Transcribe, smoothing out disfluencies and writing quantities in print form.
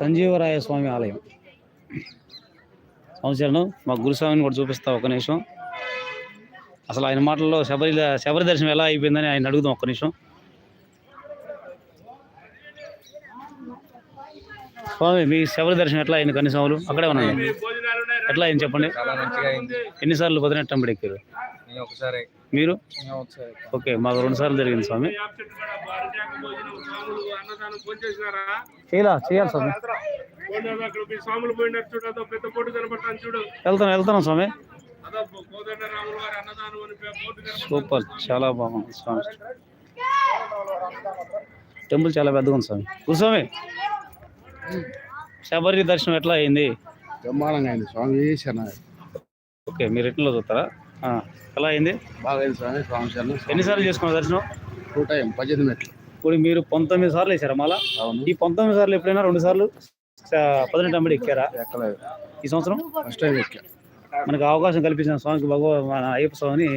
సంజీవరాయ స్వామి ఆలయం సంవత్సరం మా గురుస్వామిని కూడా చూపిస్తా ఒక నిమిషం. అసలు ఆయన మాటల్లో శబరి దర్శనం ఎలా అయిపోయిందని ఆయన అడుగుదాం ఒక్క నిమిషం. స్వామి మీ శబరి దర్శనం ఎట్లా అయింది? కనీసం అక్కడే ఉన్నాను. ఎట్లా అయింది చెప్పండి. ఎన్నిసార్లు 18 ఎక్కారు? మీరు? ఓకే, మాకు 2 సార్లు జరిగింది స్వామి. చేయాలి స్వామి. వెళ్తాను స్వామి. సూపర్, చాలా బాగుంది స్వామి. టెంపుల్ చాలా పెద్దగా ఉంది స్వామి. గురుస్వామి శబరి దర్శనం ఎట్లా అయింది? బ్రహ్మాండంగా అయింది స్వామి. ఓకే, మీరు ఎట్లో చూస్తారా? ఎలా అయింది? బాగా అయింది స్వామి. స్వామి ఎన్నిసార్లు చేసుకున్నారు దర్శనం? 18 మెట్లు. ఇప్పుడు మీరు 19 సార్లు వేసారా మాల? ఈ 19 సార్లు ఎప్పుడైనా 2 సార్లు 18 అంబడి ఎక్కారా? ఎక్కలేదు. ఈ సంవత్సరం ఫస్ట్ టైం ఎక్కా. మనకు అవకాశం కల్పించిన స్వామికి మన అయ్యప్ప స్వామిని